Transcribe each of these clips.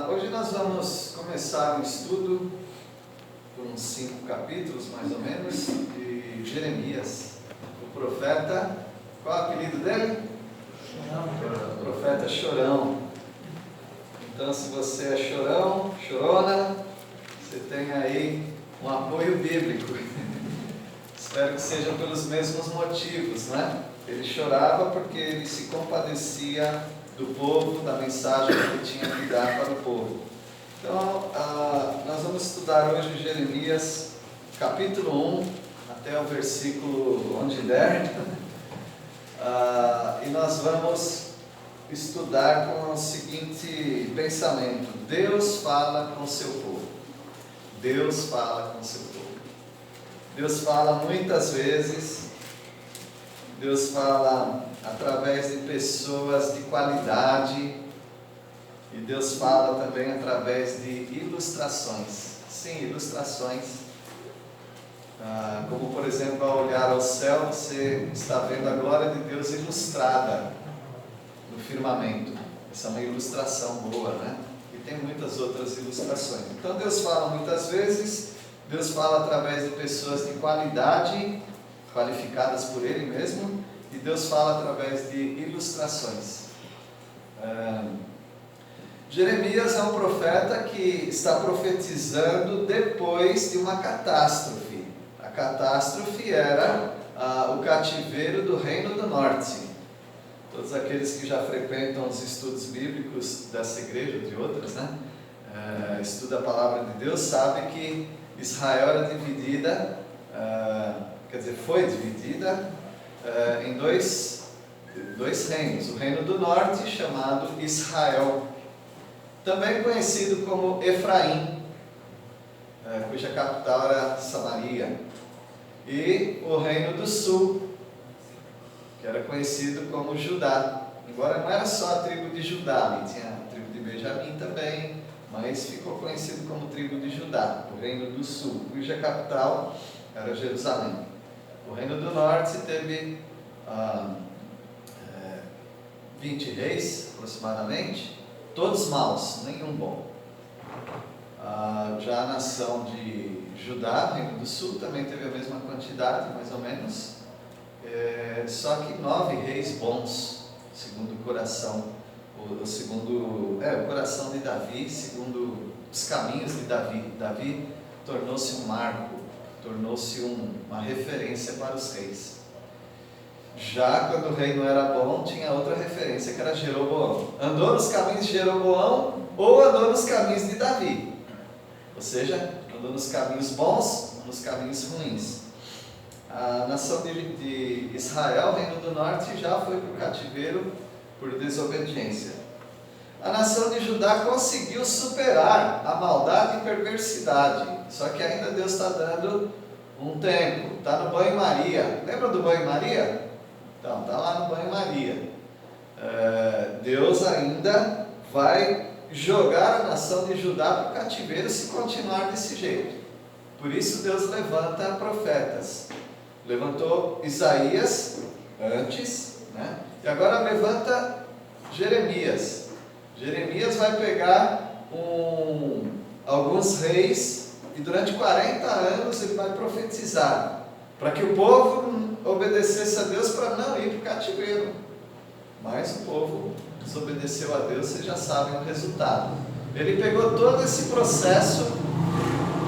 Hoje nós vamos começar um estudo por uns 5 capítulos, mais ou menos, de Jeremias, o profeta. Qual é o apelido dele? Chorão. Profeta Chorão. Então, se você é chorão, chorona, você tem aí um apoio bíblico. Espero que seja pelos mesmos motivos, né? Ele chorava porque ele se compadecia do povo, da mensagem que ele tinha que dar para o povo. Então, nós vamos estudar hoje Jeremias, capítulo 1, até o versículo onde der. E nós vamos estudar com o seguinte pensamento: Deus fala com o seu povo. Deus fala com o seu povo. Deus fala muitas vezes. Deus fala através de pessoas de qualidade, e Deus fala também através de ilustrações. Sim, ilustrações. Como por exemplo, ao olhar ao céu, você está vendo a glória de Deus ilustrada no firmamento. Essa é uma ilustração boa, né? E tem muitas outras ilustrações. Então Deus fala muitas vezes. Deus fala através de pessoas de qualidade, qualificadas por Ele mesmo, e Deus fala através de ilustrações. Jeremias é um profeta que está profetizando depois de uma catástrofe. A catástrofe era o cativeiro do Reino do Norte. Todos aqueles que já frequentam os estudos bíblicos dessa igreja, de outras, né? Estuda a palavra de Deus, sabe que Israel era dividida, foi dividida em dois reinos. O reino do norte, chamado Israel, também conhecido como Efraim, cuja capital era Samaria, e o reino do sul, que era conhecido como Judá. Embora não era só a tribo de Judá, ali tinha a tribo de Benjamim também, mas ficou conhecido como tribo de Judá, o reino do sul, cuja capital era Jerusalém. O reino do norte teve 20 reis, aproximadamente, todos maus, nenhum bom. Já a nação de Judá, reino do sul, também teve a mesma quantidade, mais ou menos, só que 9 reis bons, segundo o coração, o coração de Davi, segundo os caminhos de Davi. Davi tornou-se um marco, tornou-se uma referência para os reis. Já quando o rei não era bom, tinha outra referência, que era Jeroboão. Andou nos caminhos de Jeroboão ou andou nos caminhos de Davi. Ou seja, andou nos caminhos bons ou nos caminhos ruins. A nação de Israel, reino do norte, já foi para o cativeiro por desobediência. A nação de Judá conseguiu superar a maldade e perversidade, só que ainda Deus está dando um tempo. Está no banho-maria. Lembra do banho-maria? Então, está lá no banho-maria. Deus ainda vai jogar a nação de Judá para o cativeiro se continuar desse jeito. Por isso Deus levanta profetas. Levantou Isaías antes, né? E agora levanta Jeremias. Jeremias vai pegar alguns reis e durante 40 anos ele vai profetizar para que o povo obedecesse a Deus para não ir para o cativeiro. Mas o povo desobedeceu a Deus, vocês já sabem o resultado. Ele pegou todo esse processo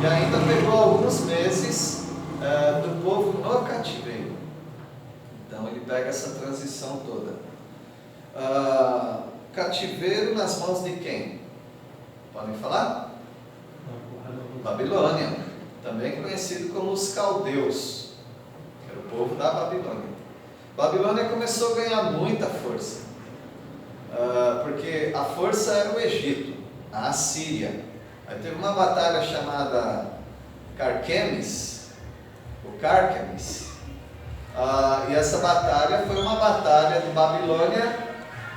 e ainda pegou alguns meses do povo no cativeiro. Então ele pega essa transição toda. Cativeiro nas mãos de quem? Podem falar? Babilônia, também conhecido como os caldeus, que era o povo da Babilônia. Babilônia começou a ganhar muita força, porque a força era o Egito, a Assíria. Aí teve uma batalha chamada Carquemis, e essa batalha foi uma batalha de Babilônia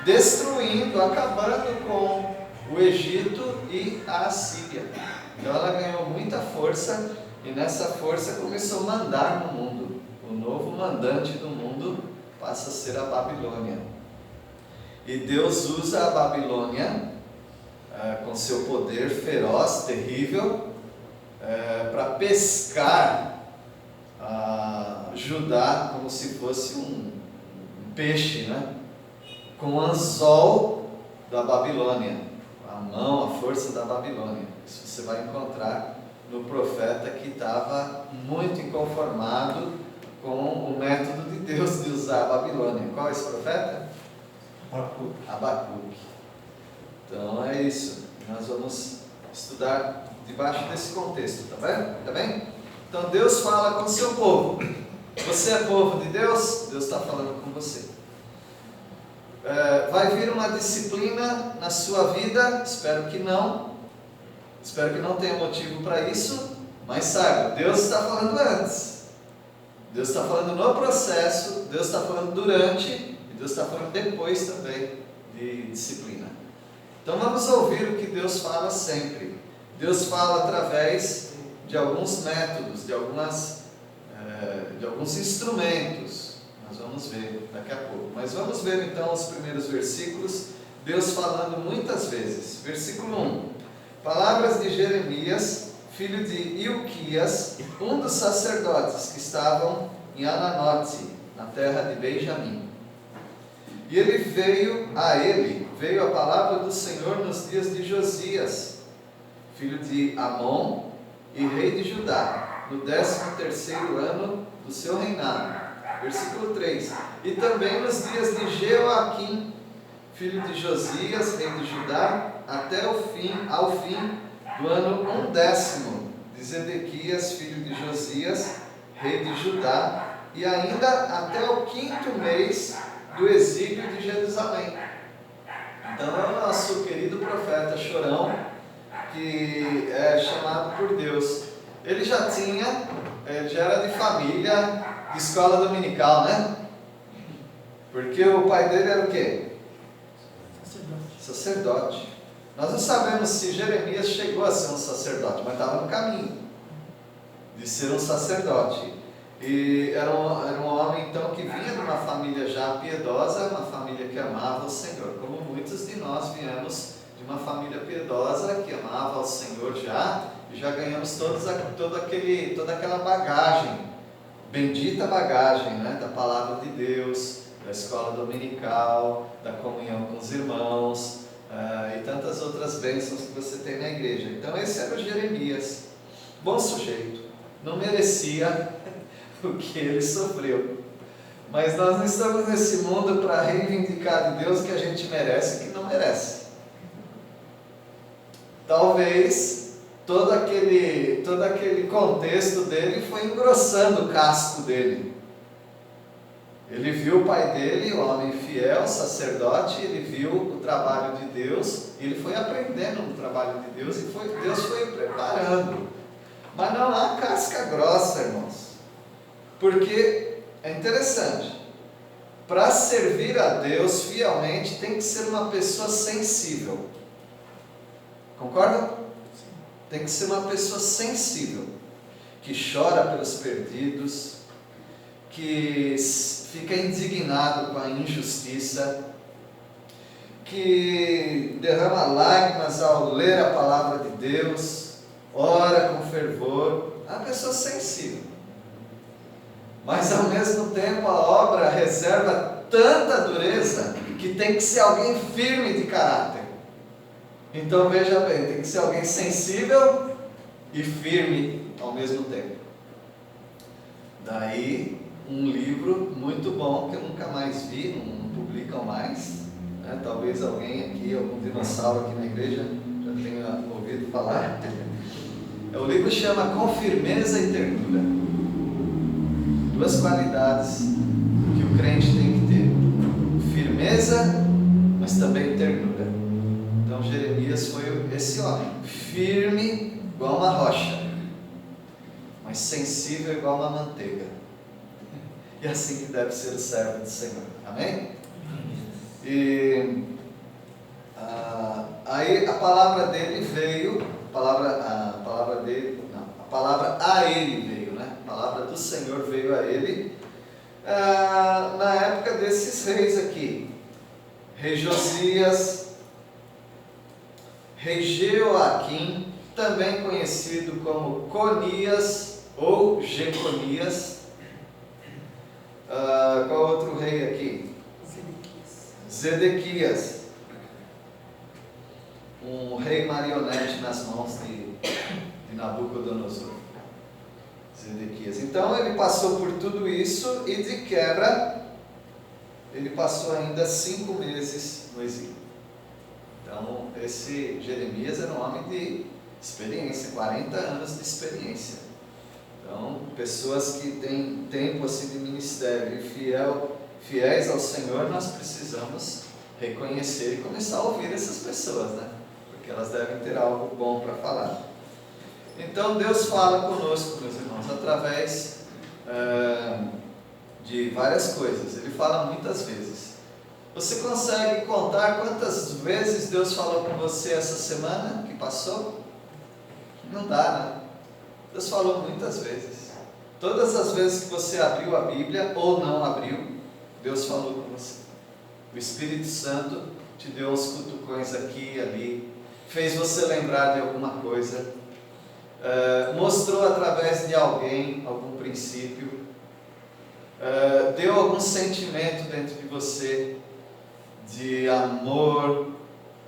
destruindo, acabando com o Egito e a Assíria. Então ela ganhou muita força e nessa força começou a mandar no mundo. O novo mandante do mundo passa a ser a Babilônia. E Deus usa a Babilônia com seu poder feroz, terrível, para pescar Judá como se fosse um peixe, né? Com o anzol da Babilônia, a mão, a força da Babilônia. Isso você vai encontrar no profeta que estava muito inconformado com o método de Deus de usar a Babilônia. Qual é esse profeta? Abacuque. Então é isso. Nós vamos estudar debaixo desse contexto, tá bem? Tá bem? Então Deus fala com o seu povo. Você é povo de Deus? Deus está falando com você. Vai vir uma disciplina na sua vida? Espero que não. Espero que não tenha motivo para isso. Mas saiba, Deus está falando antes. Deus está falando no processo. Deus está falando durante. E Deus está falando depois também de disciplina. Então vamos ouvir o que Deus fala sempre. Deus fala através de alguns métodos, de alguns instrumentos. Nós vamos ver daqui a pouco. Mas vamos ver então os primeiros versículos. Deus falando muitas vezes. Versículo 1. Palavras de Jeremias, filho de Ilquias, um dos sacerdotes que estavam em Ananote, na terra de Benjamim. E veio a palavra do Senhor nos dias de Josias, filho de Amon e rei de Judá, no 13º ano do seu reinado. Versículo 3. E também nos dias de Jeoaquim, filho de Josias, rei de Judá, ao fim do ano 10º de Zedequias, filho de Josias, rei de Judá, e ainda até o 5º mês do exílio de Jerusalém. Então é o nosso querido profeta Chorão, que é chamado por Deus. Ele já era de família de escola dominical, né? Porque o pai dele era o quê? Sacerdote. Nós não sabemos se Jeremias chegou a ser um sacerdote, mas estava no caminho de ser um sacerdote. E era um homem então que vinha de uma família já piedosa, uma família que amava o Senhor, como muitos de nós viemos de uma família piedosa que amava ao Senhor já, e já ganhamos toda aquela bagagem, bendita bagagem, né, da palavra de Deus, da escola dominical, da comunhão com os irmãos, e tantas outras bênçãos que você tem na igreja. Então esse era o Jeremias, bom sujeito, não merecia o que ele sofreu, mas nós não estamos nesse mundo para reivindicar de Deus o que a gente merece e o que não merece. Talvez todo aquele contexto dele foi engrossando o casco dele. Ele viu o pai dele, o homem fiel, sacerdote, ele viu o trabalho de Deus, e ele foi aprendendo no trabalho de Deus, e Deus foi preparando. Mas não há casca grossa, irmãos. Porque é interessante, para servir a Deus fielmente tem que ser uma pessoa sensível. Concorda? Tem que ser uma pessoa sensível, que chora pelos perdidos, que fica indignado com a injustiça, que derrama lágrimas ao ler a palavra de Deus, ora com fervor. É uma pessoa sensível. Mas ao mesmo tempo a obra reserva tanta dureza que tem que ser alguém firme de caráter. Então veja bem, tem que ser alguém sensível e firme ao mesmo tempo. Daí um livro muito bom que eu nunca mais vi, não publicam mais, né? Talvez alguém aqui, algum dinossauro aqui na igreja já tenha ouvido falar. O livro chama Com Firmeza e Ternura. Duas qualidades que o crente tem que ter: firmeza, mas também ternura. Então Jeremias foi esse homem, firme igual uma rocha, mas sensível igual uma manteiga. E assim que deve ser o servo do Senhor. Amém? E aí a palavra dele veio, a palavra a ele veio, né? A palavra do Senhor veio a ele na época desses reis aqui: rei Josias, rei Jeoaquim, também conhecido como Conias ou Jeconias. Qual outro rei aqui? Zedequias. Um rei marionete nas mãos de Nabucodonosor. Zedequias. Então ele passou por tudo isso e de quebra ele passou ainda 5 meses no exílio. Então esse Jeremias era um homem de experiência, 40 anos de experiência. Então pessoas que têm tempo assim de ministério e fiéis ao Senhor, nós precisamos reconhecer e começar a ouvir essas pessoas, né? Porque elas devem ter algo bom para falar. Então Deus fala conosco, meus irmãos, através de várias coisas. Ele fala muitas vezes. Você consegue contar quantas vezes Deus falou com você essa semana que passou? Não dá, né? Deus falou muitas vezes. Todas as vezes que você abriu a Bíblia ou não abriu, Deus falou com você. O Espírito Santo te deu uns cutucões aqui e ali, fez você lembrar de alguma coisa, mostrou através de alguém algum princípio, deu algum sentimento dentro de você de amor,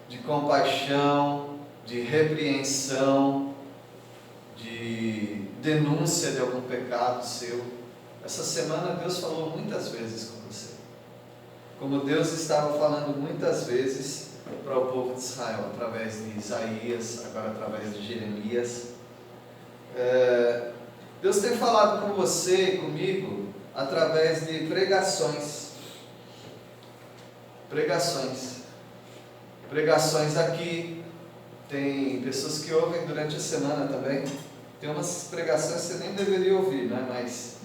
de compaixão, de repreensão, de denúncia de algum pecado seu. Essa semana Deus falou muitas vezes com você, como Deus estava falando muitas vezes para o povo de Israel, através de Isaías, agora através de Jeremias. Deus tem falado com você e comigo através de pregações aqui. Tem pessoas que ouvem durante a semana também. Tem umas pregações que você nem deveria ouvir, né? Mas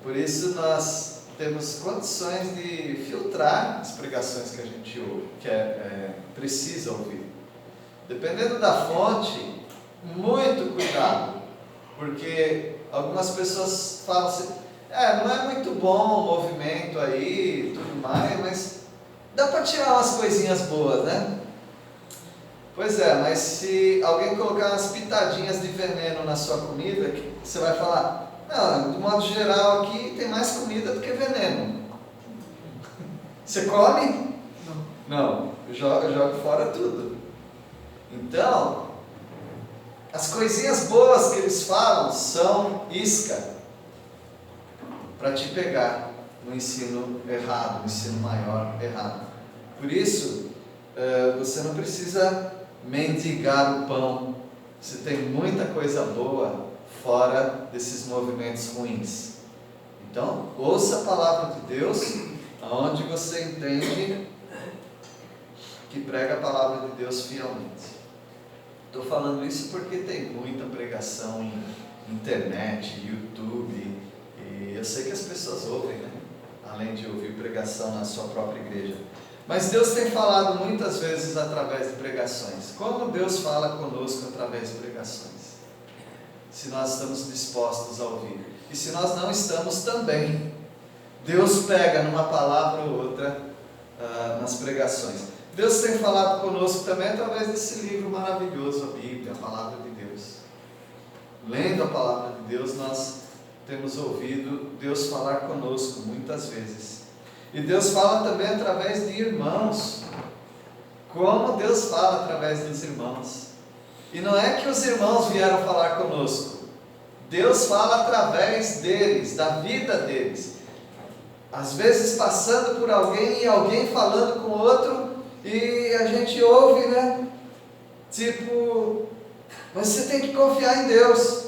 por isso nós temos condições de filtrar as pregações que a gente ouve, que precisa ouvir. Dependendo da fonte, muito cuidado, porque algumas pessoas falam assim, não é muito bom o movimento aí, tudo mais, mas dá para tirar umas coisinhas boas, né? Pois é, mas se alguém colocar umas pitadinhas de veneno na sua comida, você vai falar, não, de modo geral aqui tem mais comida do que veneno. Você come? Não, joga fora tudo. Então, as coisinhas boas que eles falam são isca para te pegar no ensino errado, no ensino maior errado. Por isso, você não precisa mendigar o pão. Você tem muita coisa boa fora desses movimentos ruins. Então, ouça a palavra de Deus, aonde você entende que prega a palavra de Deus fielmente. Estou falando isso porque tem muita pregação em internet, YouTube, e eu sei que as pessoas ouvem, né? Além de ouvir pregação na sua própria igreja. Mas Deus tem falado muitas vezes através de pregações. Como Deus fala conosco através de pregações? Se nós estamos dispostos a ouvir. E se nós não estamos também, Deus pega numa palavra ou outra nas pregações. Deus tem falado conosco também através desse livro maravilhoso, a Bíblia, a Palavra de Deus. Lendo a Palavra de Deus, nós temos ouvido Deus falar conosco muitas vezes. E Deus fala também através de irmãos. Como Deus fala através dos irmãos. E não é que os irmãos vieram falar conosco. Deus fala através deles, da vida deles. Às vezes passando por alguém e alguém falando com outro. E a gente ouve, né? Tipo, você tem que confiar em Deus.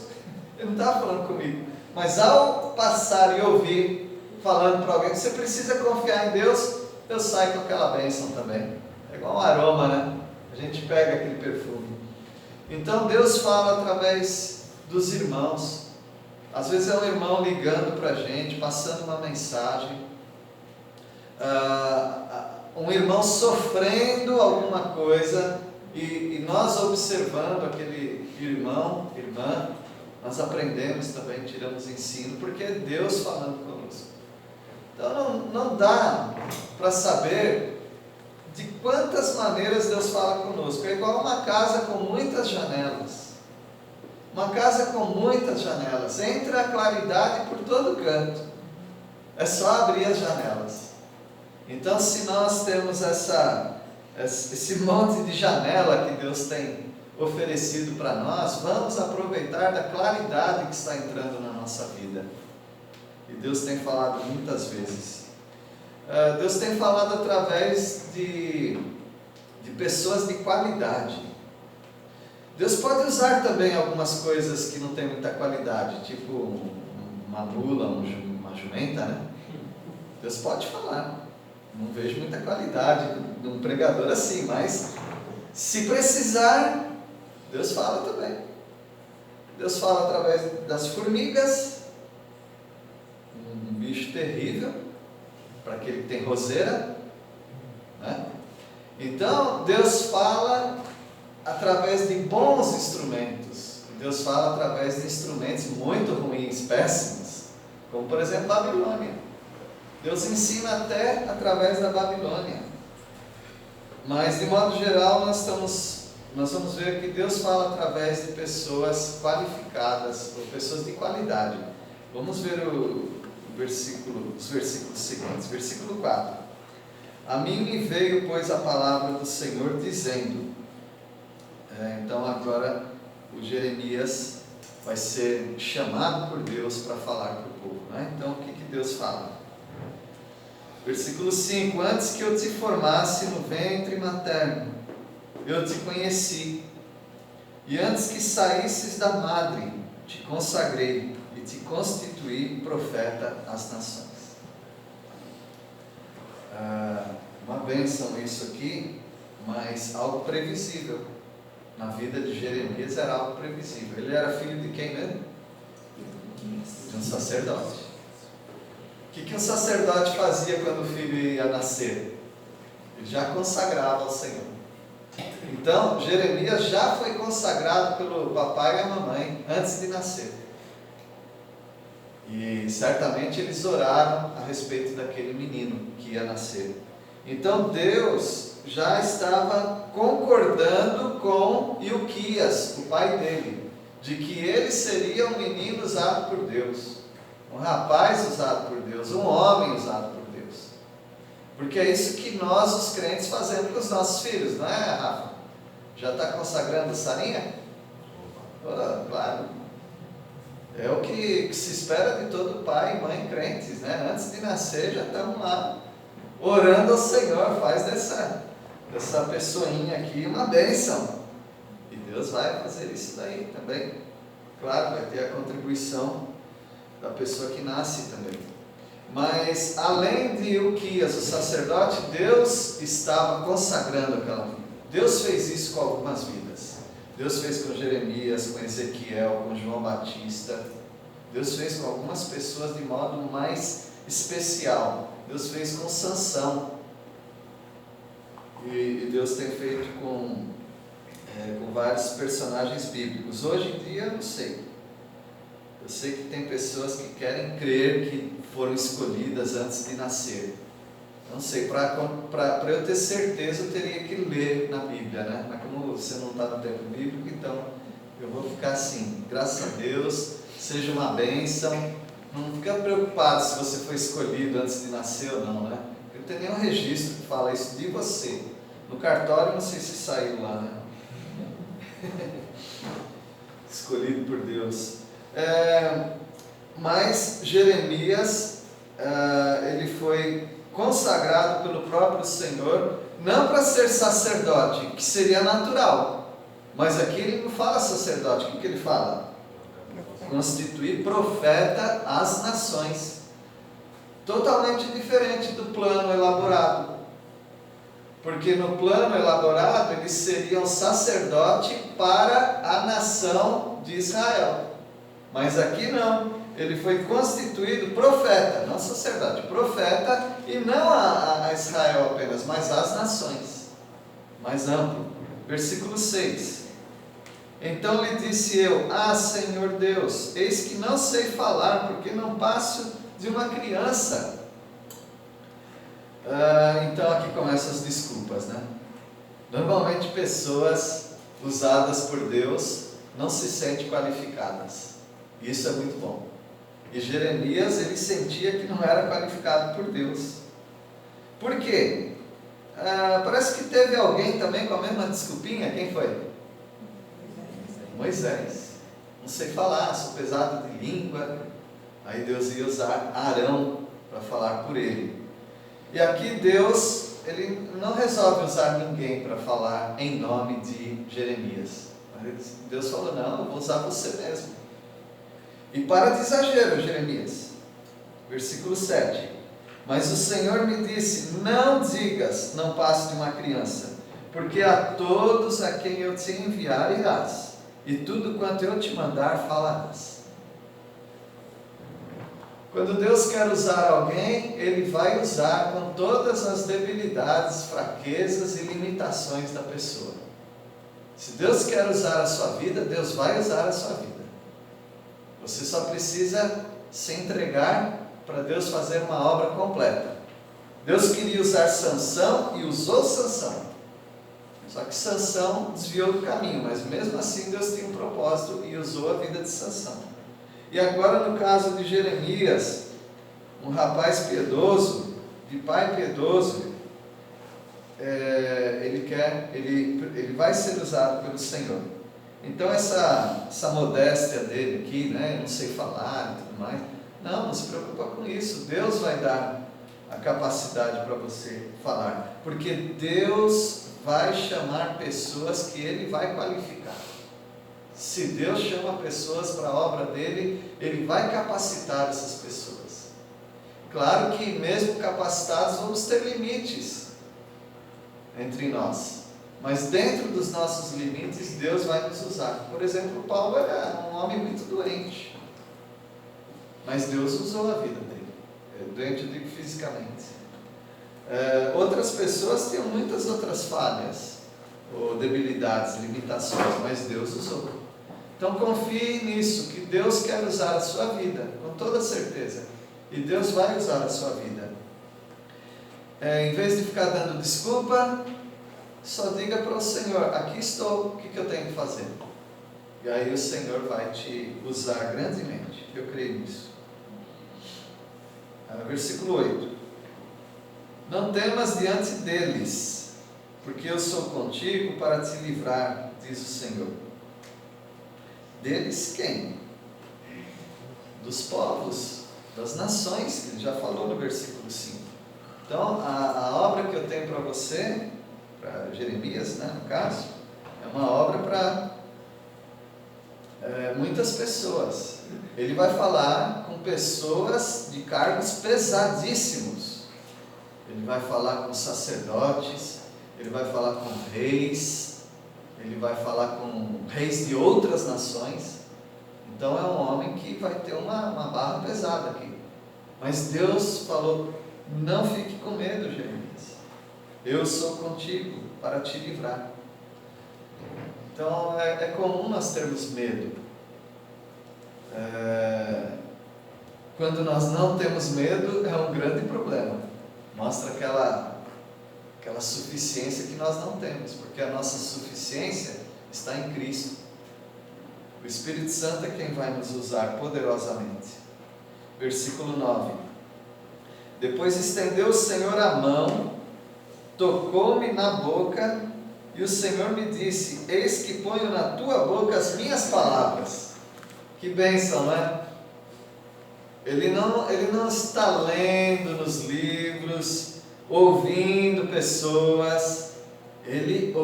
Ele não estava falando comigo. Mas ao passar e ouvir falando para alguém que você precisa confiar em Deus, Deus sai com aquela bênção também. É igual um aroma, né? A gente pega aquele perfume. Então Deus fala através dos irmãos. Às vezes é um irmão ligando para a gente, passando uma mensagem. Um irmão sofrendo alguma coisa e nós observando aquele irmão, irmã, nós aprendemos também, tiramos ensino, porque é Deus falando conosco. Então não dá para saber de quantas maneiras Deus fala conosco. É igual uma casa com muitas janelas. Uma casa com muitas janelas. Entra a claridade por todo canto. É só abrir as janelas. Então, se nós temos esse monte de janela que Deus tem oferecido para nós, vamos aproveitar da claridade que está entrando na nossa vida. E Deus tem falado muitas vezes. Deus tem falado através de pessoas de qualidade. Deus pode usar também algumas coisas que não tem muita qualidade, tipo uma mula, uma jumenta, né? Deus pode falar. Não vejo muita qualidade de um pregador assim, mas se precisar, Deus fala também. Deus fala através das formigas, um bicho terrível, para aquele que tem roseira, né? Então, Deus fala através de bons instrumentos. Deus fala através de instrumentos muito ruins, péssimos, como por exemplo Babilônia. Deus ensina até através da Babilônia. Mas de modo geral nós vamos ver que Deus fala através de pessoas qualificadas, ou pessoas de qualidade. Vamos ver os versículos seguintes. Versículo 4. A mim me veio, pois, a palavra do Senhor dizendo. Então agora o Jeremias vai ser chamado por Deus para falar para o povo, né? Então o que Deus fala? Versículo 5. Antes que eu te formasse no ventre materno, eu te conheci, e antes que saísses da madre, te consagrei e te constituí profeta às nações. Uma bênção isso aqui, mas algo previsível. Na vida de Jeremias era algo previsível. Ele era filho de quem mesmo? De um sacerdote. O que um sacerdote fazia quando o filho ia nascer? Ele já consagrava ao Senhor. Então, Jeremias já foi consagrado pelo papai e a mamãe antes de nascer. E certamente eles oraram a respeito daquele menino que ia nascer. Então Deus já estava concordando com Ilquias, o pai dele, de que ele seria um menino usado por Deus, um rapaz usado por Deus, um homem usado por Deus. Porque é isso que nós, os crentes, fazemos com os nossos filhos, não é, Rafa? Já está consagrando Sarinha? Claro. É o que se espera de todo pai e mãe crentes, né? Antes de nascer já estamos lá orando ao Senhor. Faz dessa pessoinha aqui uma bênção. E Deus vai fazer isso daí também. Claro, vai ter a contribuição da pessoa que nasce também. Mas além de Ilquias, o sacerdote, Deus estava consagrando aquela vida. Deus fez isso com algumas vidas. Deus fez com Jeremias, com Ezequiel, com João Batista. Deus fez com algumas pessoas de modo mais especial. Deus fez com Sansão. E Deus tem feito com vários personagens bíblicos. Hoje em dia, eu não sei. Eu sei que tem pessoas que querem crer que foram escolhidas antes de nascer. Não sei, para eu ter certeza eu teria que ler na Bíblia, né? Mas como você não está no tempo bíblico, então eu vou ficar assim, graças a Deus, seja uma bênção. Não fica preocupado se você foi escolhido antes de nascer ou não, né? Eu não tenho nenhum registro que fala isso de você. No cartório não sei se saiu lá, né? Escolhido por Deus. Mas Jeremias, ele foi consagrado pelo próprio Senhor, não para ser sacerdote, que seria natural, mas aqui ele não fala sacerdote. O que ele fala? Constituir profeta às nações. Totalmente diferente do plano elaborado, porque no plano elaborado ele seria um sacerdote para a nação de Israel, mas aqui não. Ele foi constituído profeta, não sacerdote, profeta, e não a Israel apenas, mas às nações, mais amplo. Versículo 6. Então lhe disse eu: Senhor Deus, eis que não sei falar, porque não passo de uma criança. Então aqui começam as desculpas, né? Normalmente pessoas usadas por Deus não se sentem qualificadas. Isso é muito bom. E Jeremias, ele sentia que não era qualificado por Deus. Por quê? Parece que teve alguém também com a mesma desculpinha. Quem foi? Moisés. Não sei falar, sou pesado de língua. Aí Deus ia usar Arão para falar por ele. E aqui Deus, ele não resolve usar ninguém para falar em nome de Jeremias. Deus falou, não, eu vou usar você mesmo. E para de exagero, Jeremias. Versículo 7. Mas o Senhor me disse, não digas, não passe de uma criança, porque a todos a quem eu te enviar irás, e tudo quanto eu te mandar falarás. Quando Deus quer usar alguém, Ele vai usar com todas as debilidades, fraquezas e limitações da pessoa. Se Deus quer usar a sua vida, Deus vai usar a sua vida. Você só precisa se entregar para Deus fazer uma obra completa. Deus queria usar Sansão e usou Sansão. Só que Sansão desviou do caminho, mas mesmo assim Deus tinha um propósito e usou a vida de Sansão. E agora no caso de Jeremias, um rapaz piedoso, de pai piedoso, ele vai ser usado pelo Senhor. Então essa modéstia dele aqui, né, eu não sei falar e tudo mais, não se preocupa com isso. Deus vai dar a capacidade para você falar, porque Deus vai chamar pessoas que Ele vai qualificar. Se Deus chama pessoas para a obra dele, Ele vai capacitar essas pessoas. Claro que mesmo capacitados vamos ter limites entre nós, mas dentro dos nossos limites Deus vai nos usar. Por exemplo, Paulo era um homem muito doente, mas Deus usou a vida dele. Doente, eu digo fisicamente. Outras pessoas tinham muitas outras falhas, ou debilidades, limitações, mas Deus usou. Então confie nisso, que Deus quer usar a sua vida, com toda certeza. E Deus vai usar a sua vida. Em vez de ficar dando desculpa, só diga para o Senhor, aqui estou, o que eu tenho que fazer? E aí o Senhor vai te usar grandemente. Eu creio nisso. Versículo 8. Não temas diante deles, porque eu sou contigo para te livrar, diz o Senhor. Deles quem? Dos povos, das nações, que ele já falou no versículo 5. Então, a obra que eu tenho para você, para Jeremias, né, no caso, é uma obra para muitas pessoas. Ele vai falar com pessoas de cargos pesadíssimos. Ele vai falar com sacerdotes, ele vai falar com reis, ele vai falar com reis de outras nações. Então é um homem que vai ter uma barra pesada aqui. Mas Deus falou, não fique com medo, Jeremias. Eu sou contigo para te livrar. Então é comum nós termos medo. Quando nós não temos medo, é um grande problema. Mostra aquela suficiência que nós não temos, porque a nossa suficiência está em Cristo. O Espírito Santo é quem vai nos usar poderosamente. Versículo 9. Depois estendeu o Senhor a mão, tocou-me na boca, e o Senhor me disse, eis que ponho na tua boca as minhas palavras. Que bênção, não é? Ele não está lendo nos livros, ouvindo pessoas, ele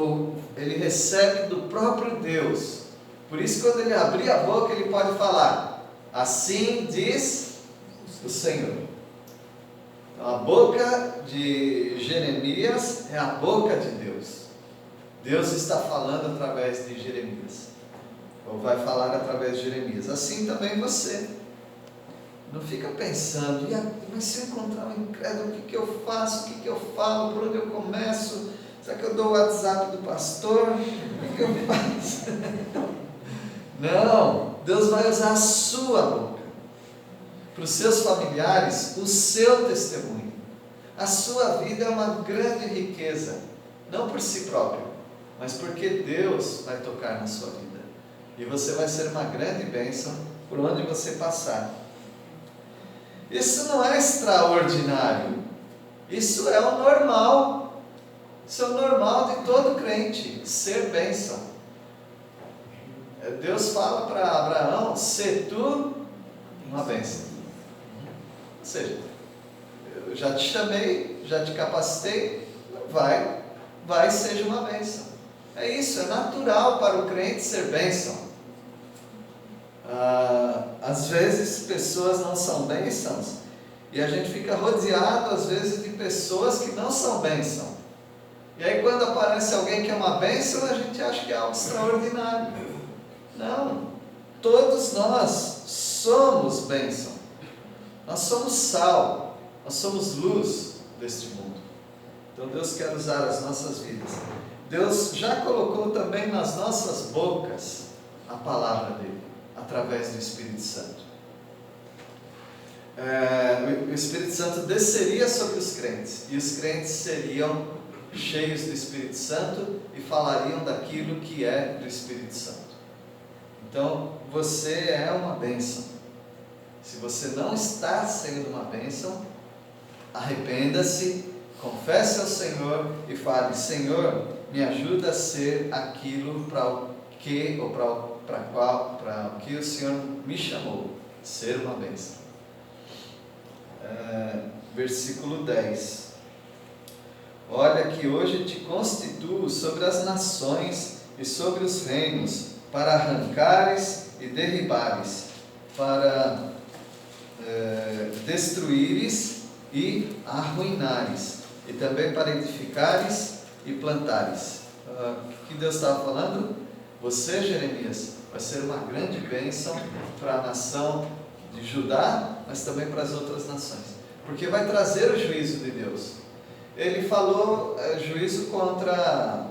recebe do próprio Deus. Por isso, quando ele abrir a boca, ele pode falar, assim diz o Senhor. Então, a boca de Jeremias é a boca de Deus. Deus está falando através de Jeremias, ou vai falar através de Jeremias. Assim também você. Não fica pensando, mas se eu encontrar um incrédulo, o que eu faço? O que eu falo? Por onde eu começo? Será que eu dou o WhatsApp do pastor? O que eu faço? Não, Deus vai usar a sua boca. Para os seus familiares, o seu testemunho. A sua vida é uma grande riqueza, não por si próprio, mas porque Deus vai tocar na sua vida. E você vai ser uma grande bênção por onde você passar. Isso não é extraordinário, isso é o normal. Isso é o normal de todo crente, ser bênção. Deus fala para Abraão: "Se tu uma bênção". Ou seja, eu já te chamei, já te capacitei, vai seja uma bênção. É isso, é natural para o crente ser bênção. Às vezes pessoas não são bênçãos e a gente fica rodeado às vezes de pessoas que não são bênção. E aí quando aparece alguém que é uma bênção, a gente acha que é algo extraordinário. Não, todos nós somos bênção. Nós somos sal, nós somos luz deste mundo. Então Deus quer usar as nossas vidas. Deus já colocou também nas nossas bocas a palavra dele, através do Espírito Santo. O Espírito Santo desceria sobre os crentes, e os crentes seriam cheios do Espírito Santo e falariam daquilo que é do Espírito Santo. Então, você é uma bênção. Se você não está sendo uma bênção, arrependa-se, confesse ao Senhor e fale: Senhor, me ajuda a ser aquilo para o que o Senhor me chamou, ser uma bênção. Versículo 10. Olha que hoje te constituo sobre as nações e sobre os reinos, para arrancares e derribares, para destruíres e arruinares, e também para edificares e plantares. O que Deus estava falando? Você, Jeremias, vai ser uma grande bênção para a nação de Judá, mas também para as outras nações, porque vai trazer o juízo de Deus. Ele falou juízo contra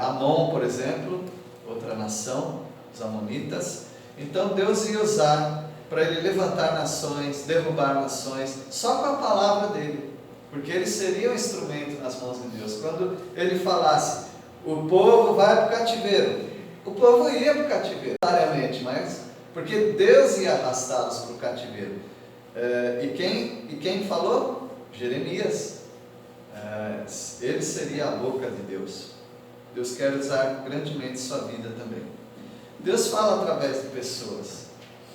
Amon, por exemplo, outra nação, os amonitas. Então Deus ia usar para ele levantar nações, derrubar nações, só com a palavra dele, porque ele seria um instrumento nas mãos de Deus. Quando ele falasse: o povo vai para o cativeiro, o povo ia para o cativeiro, necessariamente, mas porque Deus ia arrastá-los para o cativeiro. E quem falou? Jeremias. Ele seria a boca de Deus. Deus quer usar grandemente sua vida também. Deus fala através de pessoas.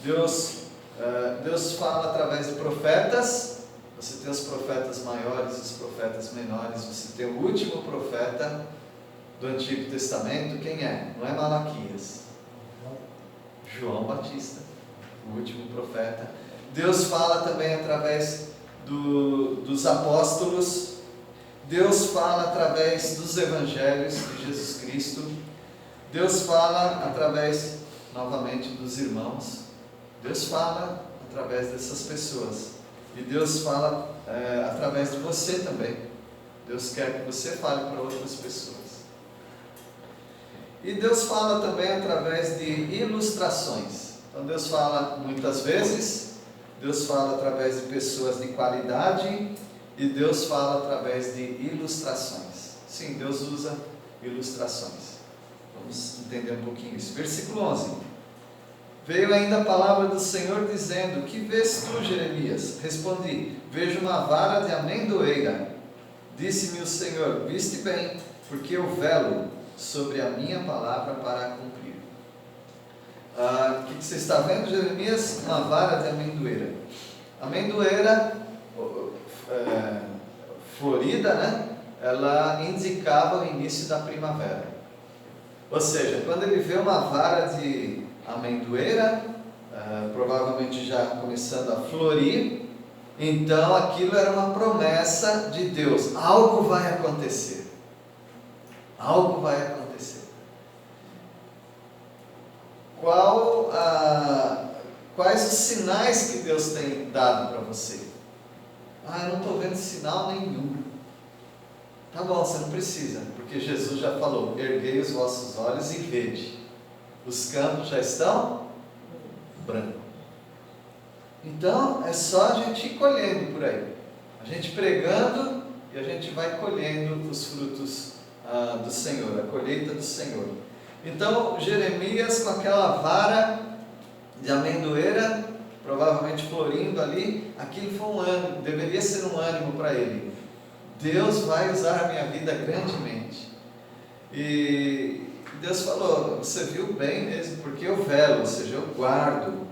Deus fala através de profetas. Você tem os profetas maiores e os profetas menores. Você tem o último profeta do Antigo Testamento. Quem é? Não é Malaquias. João Batista, o último profeta. Deus fala também através dos apóstolos. Deus fala através dos evangelhos de Jesus Cristo. Deus fala através, novamente, dos irmãos. Deus fala através dessas pessoas. E Deus fala através de você também. Deus quer que você fale para outras pessoas. E Deus fala também através de ilustrações. Então Deus fala muitas vezes, Deus fala através de pessoas de qualidade, e Deus fala através de ilustrações. Sim, Deus usa ilustrações. Vamos entender um pouquinho isso. Versículo 11. Veio ainda a palavra do Senhor dizendo: que vês tu, Jeremias? Respondi: vejo uma vara de amendoeira. Disse-me o Senhor: viste bem, porque eu velo sobre a minha palavra para a cumprir. O que você está vendo, Jeremias? Uma vara de amendoeira. Amendoeira florida, né? Ela indicava o início da primavera. Ou seja, quando ele vê uma vara de amendoeira, provavelmente já começando a florir, então aquilo era uma promessa de Deus. Algo vai acontecer. Algo vai acontecer. Quais os sinais que Deus tem dado para você? Eu não estou vendo sinal nenhum. Tá bom, você não precisa, porque Jesus já falou: erguei os vossos olhos e vede, os campos já estão brancos. Então é só a gente ir colhendo por aí. A gente pregando e a gente vai colhendo os frutos do Senhor, a colheita do Senhor. Então Jeremias, com aquela vara de amendoeira, provavelmente florindo ali, aquilo foi um ânimo, deveria ser um ânimo para ele. Deus vai usar a minha vida grandemente. E Deus falou, você viu bem mesmo, porque eu velo, ou seja, eu guardo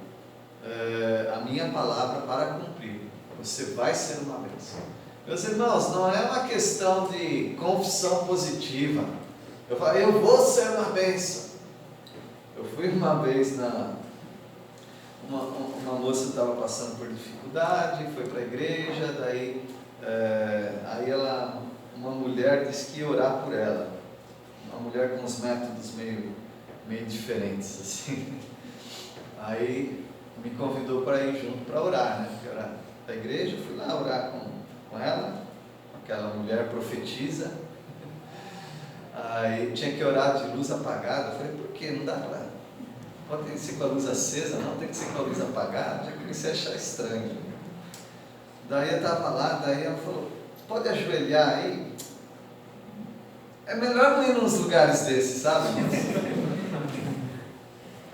a minha palavra para cumprir. Você vai ser uma bênção. Meus irmãos, não é uma questão de confissão positiva. Eu falei, eu vou ser uma bênção. Eu fui uma vez uma moça estava passando por dificuldade, foi para a igreja, daí aí uma mulher disse que ia orar por ela. Uma mulher com uns métodos meio diferentes, assim. Aí me convidou para ir junto para orar, né? Porque era da igreja, eu fui lá orar com ela, aquela mulher profetiza. Aí tinha que orar de luz apagada. Eu falei, por quê? Não dá para. Pode ser com a luz acesa, não, tem que ser com a luz apagada. Já comecei a achar estranho. Daí eu estava lá, daí ela falou, pode ajoelhar aí? É melhor não ir nos lugares desses, sabe?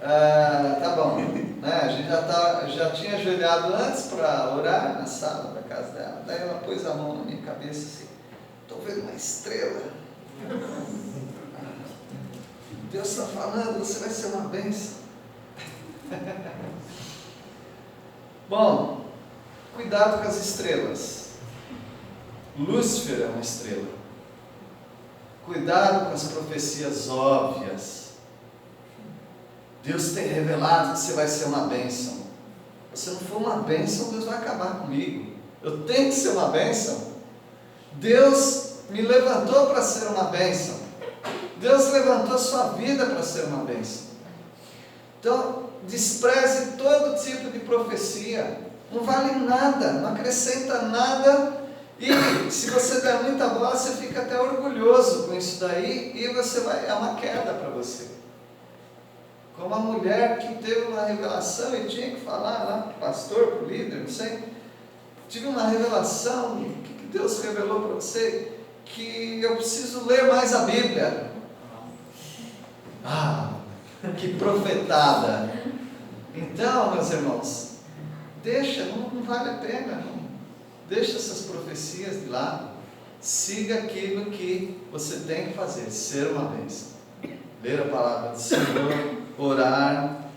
Tá bom, né? A gente já tinha ajoelhado antes para orar na sala da casa dela. Daí ela pôs a mão na minha cabeça assim, estou vendo uma estrela. Deus está falando, você vai ser uma bênção. Bom, cuidado com as estrelas. Lúcifer é uma estrela. Cuidado com as profecias óbvias. Deus tem revelado que você vai ser uma bênção. Se não for uma bênção, Deus vai acabar comigo. Eu tenho que ser uma bênção. Deus me levantou para ser uma bênção. Deus levantou a sua vida para ser uma bênção. Então, despreze todo tipo de profecia. Não vale nada, não acrescenta nada. E se você der muita bola, você fica até orgulhoso com isso daí. E é uma queda para você. Como a mulher que teve uma revelação e tinha que falar lá para o pastor, para o líder, não sei. Tive uma revelação, o que Deus revelou para você? Que eu preciso ler mais a Bíblia. Que profetada! Então, meus irmãos, não vale a pena, não. Deixa essas profecias de lado. Siga aquilo que você tem que fazer, ser uma bênção. Ler a palavra do Senhor, orar,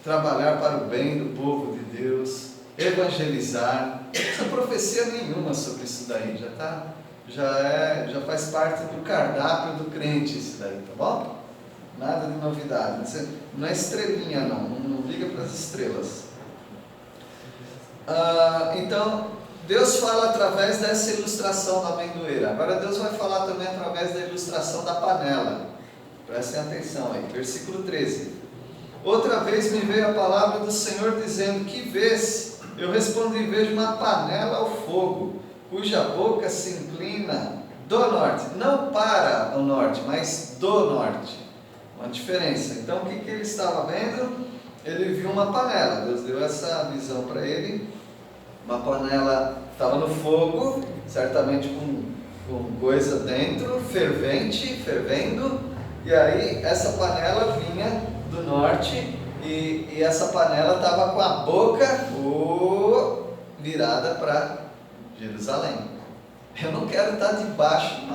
trabalhar para o bem do povo de Deus, evangelizar. Não precisa profecia nenhuma sobre isso daí, já faz parte do cardápio do crente isso daí, tá bom? Nada de novidade, não é estrelinha não liga para as estrelas. Então, Deus fala através dessa ilustração da amendoeira. Agora Deus vai falar também através da ilustração da panela. Prestem atenção aí, versículo 13. Outra vez me veio a palavra do Senhor dizendo, que vês? Eu respondi, vejo uma panela ao fogo, cuja boca se inclina do norte, não para o norte, mas do norte. Uma diferença. Então o que ele estava vendo? Ele viu uma panela. Deus deu essa visão para ele. Uma panela estava no fogo, certamente com coisa dentro, fervendo. E aí essa panela vinha do norte e essa panela estava com a boca virada para Jerusalém. Eu não quero estar debaixo de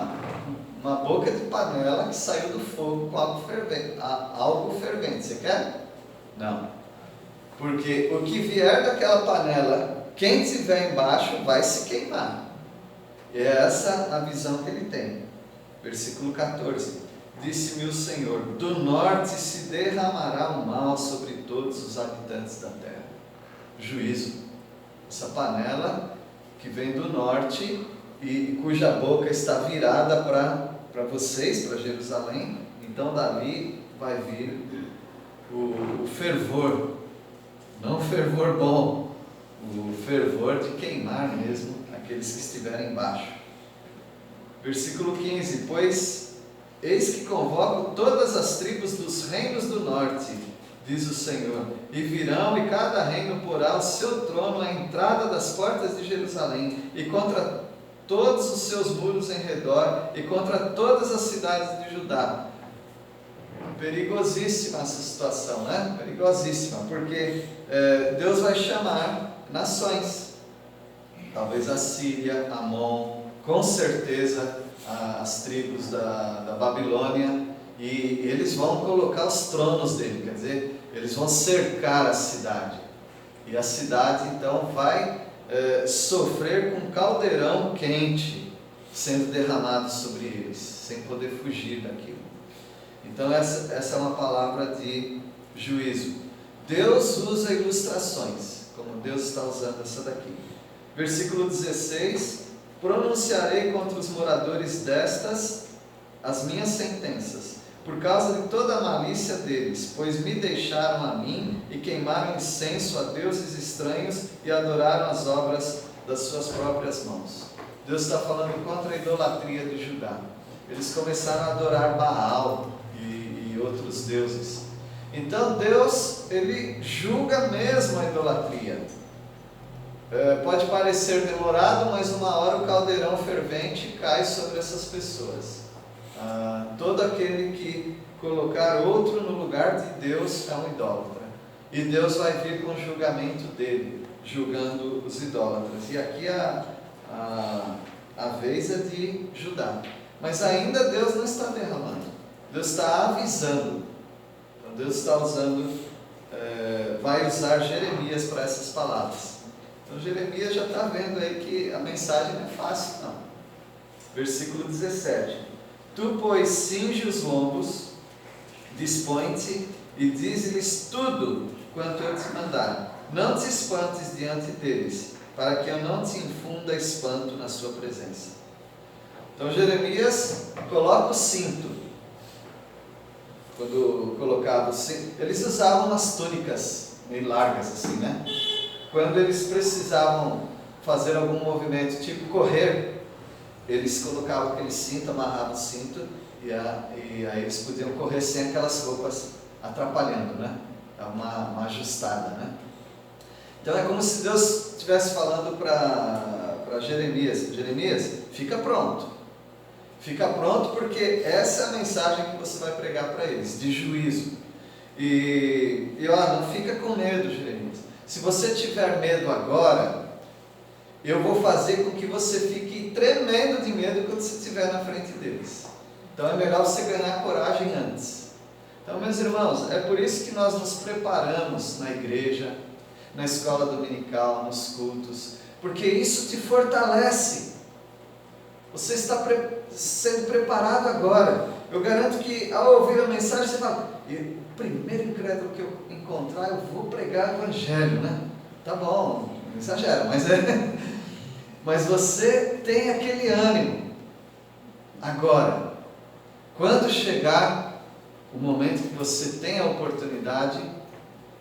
uma boca de panela que saiu do fogo com algo fervente. Você quer? Não. Porque o que vier daquela panela, quem estiver embaixo vai se queimar. E é essa a visão que ele tem. Versículo 14. Disse-me o Senhor, do norte se derramará o mal sobre todos os habitantes da terra. Juízo. Essa panela que vem do norte e cuja boca está virada para vocês, para Jerusalém. Então dali vai vir o fervor. Não o fervor bom, o fervor de queimar mesmo aqueles que estiverem embaixo. Versículo 15. Pois eis que convoco todas as tribos dos reinos do norte, diz o Senhor, e virão, e cada reino porá o seu trono à entrada das portas de Jerusalém, e contra todos os seus muros em redor, e contra todas as cidades de Judá. Perigosíssima essa situação, né? Perigosíssima, porque Deus vai chamar nações, talvez a Síria, Amon, com certeza as tribos da Babilônia, e eles vão colocar os tronos dele, quer dizer, eles vão cercar a cidade, e a cidade então vai sofrer com um caldeirão quente sendo derramado sobre eles, sem poder fugir daquilo. Então essa é uma palavra de juízo. Deus usa ilustrações, como Deus está usando essa daqui. Versículo 16: pronunciarei contra os moradores destas as minhas sentenças, por causa de toda a malícia deles, pois me deixaram a mim e queimaram incenso a deuses estranhos e adoraram as obras das suas próprias mãos. Deus está falando contra a idolatria de Judá. Eles começaram a adorar Baal e outros deuses. Então Deus, ele julga mesmo a idolatria. Pode parecer demorado, mas uma hora o caldeirão fervente cai sobre essas pessoas. Todo aquele que colocar outro no lugar de Deus é um idólatra. E Deus vai vir com o julgamento dele, julgando os idólatras. E aqui a vez é de Judá. Mas ainda Deus não está derramando. Deus está avisando. Então Deus está usando, vai usar Jeremias para essas palavras. Então Jeremias já está vendo aí que a mensagem não é fácil, não. Versículo 17: tu, pois, cinge os lombos, dispõe-te e dize-lhes tudo quanto eu te mandar. Não te espantes diante deles, para que eu não te infunda espanto na sua presença. Então Jeremias coloca o cinto. Quando colocava o cinto, eles usavam umas túnicas meio largas assim, né? Quando eles precisavam fazer algum movimento, tipo correr, eles colocavam aquele cinto, amarravam o cinto, e aí eles podiam correr sem aquelas roupas atrapalhando, né? É uma ajustada, né? Então é como se Deus estivesse falando para Jeremias: Jeremias, fica pronto. Fica pronto, porque essa é a mensagem que você vai pregar para eles, de juízo. E não fica com medo, Jeremias. Se você tiver medo agora, eu vou fazer com que você fique tremendo de medo quando você estiver na frente deles. Então é melhor você ganhar coragem antes. Então, meus irmãos, é por isso que nós nos preparamos na igreja, na escola dominical, nos cultos, porque isso te fortalece. Você está sendo preparado agora. Eu garanto que ao ouvir a mensagem você fala: o primeiro incrédulo que eu encontrar, eu vou pregar o evangelho, né? Tá bom, não exagera, mas você tem aquele ânimo. Agora, quando chegar o momento que você tem a oportunidade,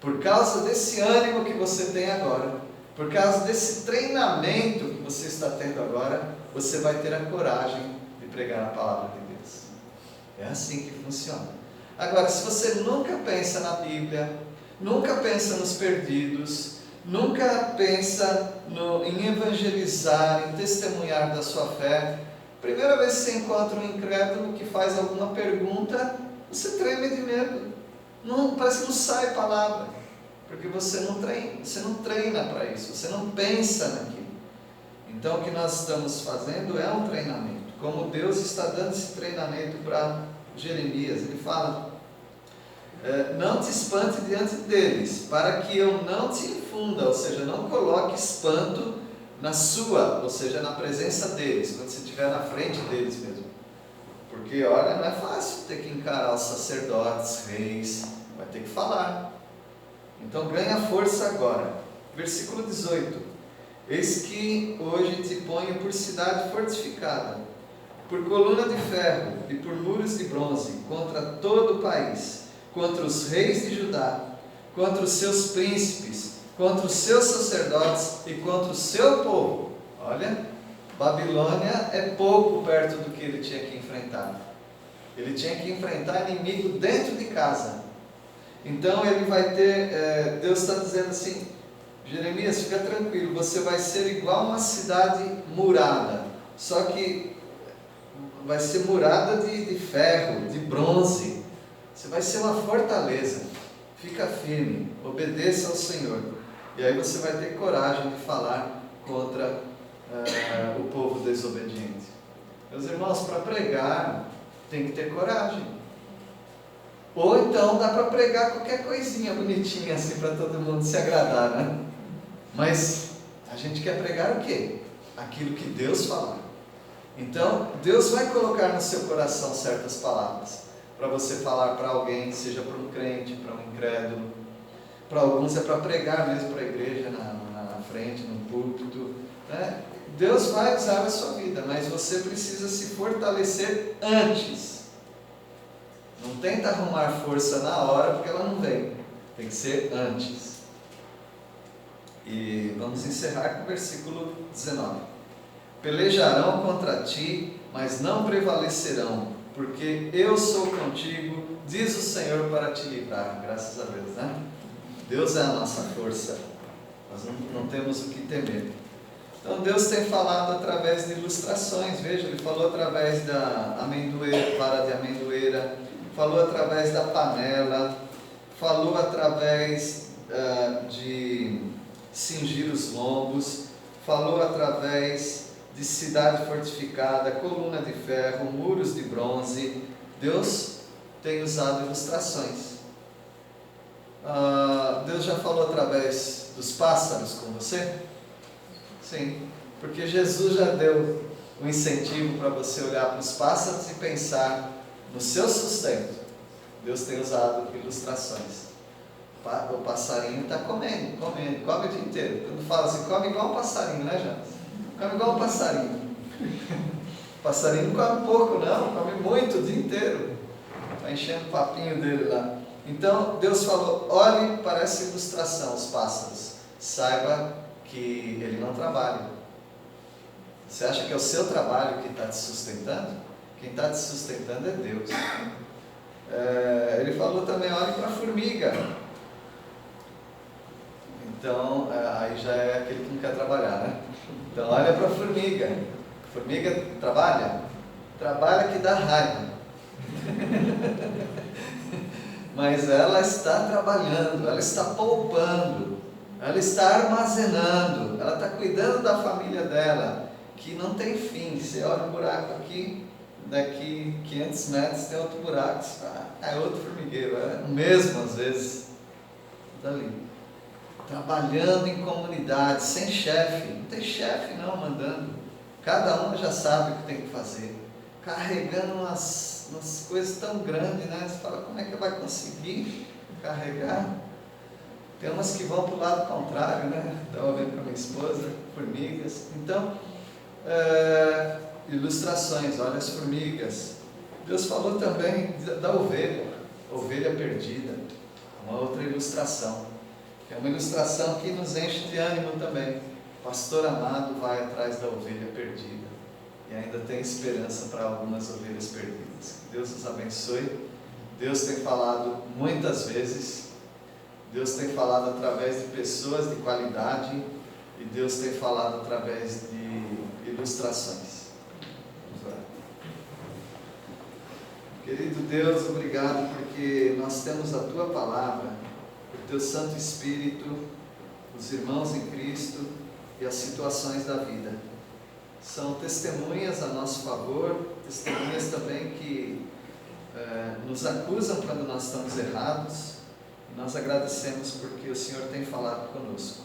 por causa desse ânimo que você tem agora, por causa desse treinamento que você está tendo agora, você vai ter a coragem de pregar a palavra de Deus. É assim que funciona. Agora, se você nunca pensa na Bíblia, nunca pensa nos perdidos, nunca pensa em evangelizar, em testemunhar da sua fé, primeira vez que você encontra um incrédulo que faz alguma pergunta, você treme de medo. Parece que não sai palavra, porque você não treina para isso, você não pensa naquilo. Então o que nós estamos fazendo é um treinamento, como Deus está dando esse treinamento para Jeremias. Ele fala: não te espante diante deles, para que eu não te infunda, ou seja, não coloque espanto na sua, ou seja, na presença deles, quando você estiver na frente deles mesmo. Porque, olha, não é fácil ter que encarar os sacerdotes, reis, vai ter que falar. Então ganha força agora. Versículo 18: eis que hoje te ponho por cidade fortificada, por coluna de ferro e por muros de bronze, contra todo o país, contra os reis de Judá, contra os seus príncipes, contra os seus sacerdotes e contra o seu povo. Olha, Babilônia é pouco perto do que ele tinha que enfrentar. Ele tinha que enfrentar inimigo dentro de casa. Então ele vai ter, Deus está dizendo assim, Jeremias, fica tranquilo, você vai ser igual uma cidade murada, só que vai ser murada de ferro, de bronze, você vai ser uma fortaleza, fica firme, obedeça ao Senhor, e aí você vai ter coragem de falar contra o povo desobediente. Meus irmãos, para pregar tem que ter coragem, ou então dá para pregar qualquer coisinha bonitinha assim para todo mundo se agradar, né? Mas a gente quer pregar o quê? Aquilo que Deus falar. Então, Deus vai colocar no seu coração certas palavras para você falar para alguém, seja para um crente, para um incrédulo. Para alguns é para pregar mesmo para a igreja, na frente, no púlpito, né? Deus vai usar a sua vida, mas você precisa se fortalecer antes. Não tenta arrumar força na hora, porque ela não vem. Tem que ser antes. E vamos encerrar com o versículo 19. Pelejarão contra ti, mas não prevalecerão, porque eu sou contigo, diz o Senhor, para te livrar. Graças a Deus, né? Deus é a nossa força, nós não temos o que temer. Então Deus tem falado através de ilustrações. Veja, Ele falou através da amendoeira, vara de amendoeira, falou através da panela, falou através de cingir os lombos, falou através de cidade fortificada, coluna de ferro, muros de bronze. Deus tem usado ilustrações. Deus já falou através dos pássaros com você? Sim, porque Jesus já deu um incentivo para você olhar para os pássaros e pensar no seu sustento. Deus tem usado ilustrações. O passarinho está comendo, come o dia inteiro. Quando fala assim, come igual um passarinho, né, Jonas? Come igual um passarinho. O passarinho não come pouco, não, come muito o dia inteiro. Está enchendo o papinho dele lá. Então, Deus falou, olhe para essa ilustração, os pássaros. Saiba que ele não trabalha. Você acha que é o seu trabalho que está te sustentando? Quem está te sustentando é Deus. Ele falou também, olhe para a formiga. Então, aí já é aquele que não quer trabalhar, né? Então, olha para a formiga. Formiga trabalha? Trabalha que dá raiva. Mas ela está trabalhando, ela está poupando, ela está armazenando, ela está cuidando da família dela, que não tem fim. Você olha um buraco aqui, daqui 500 metros tem outro buraco, é outro formigueiro, é o mesmo às vezes. Dali. Trabalhando em comunidade, sem chefe, não tem chefe não mandando, cada um já sabe o que tem que fazer, carregando umas coisas tão grandes, né? Você fala, como é que vai conseguir carregar? Tem umas que vão para o lado contrário, né? Estava vendo com a minha esposa, formigas. Então, ilustrações, olha as formigas. Deus falou também da ovelha perdida, uma outra ilustração. É uma ilustração que nos enche de ânimo também. O pastor amado vai atrás da ovelha perdida e ainda tem esperança para algumas ovelhas perdidas. Que Deus nos abençoe. Deus tem falado muitas vezes, Deus tem falado através de pessoas de qualidade e Deus tem falado através de ilustrações. Vamos orar. Querido Deus, obrigado porque nós temos a Tua Palavra, o Teu Santo Espírito, os irmãos em Cristo e as situações da vida. São testemunhas a nosso favor, testemunhas também que nos acusam quando nós estamos errados. E nós agradecemos porque o Senhor tem falado conosco,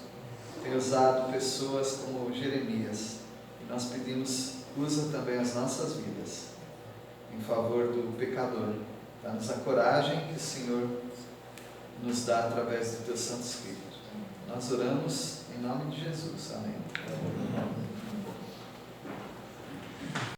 tem usado pessoas como Jeremias. E nós pedimos, usa também as nossas vidas em favor do pecador. Dá-nos a coragem que o Senhor nos dá através do Teu Santo Espírito. Nós oramos em nome de Jesus. Amém.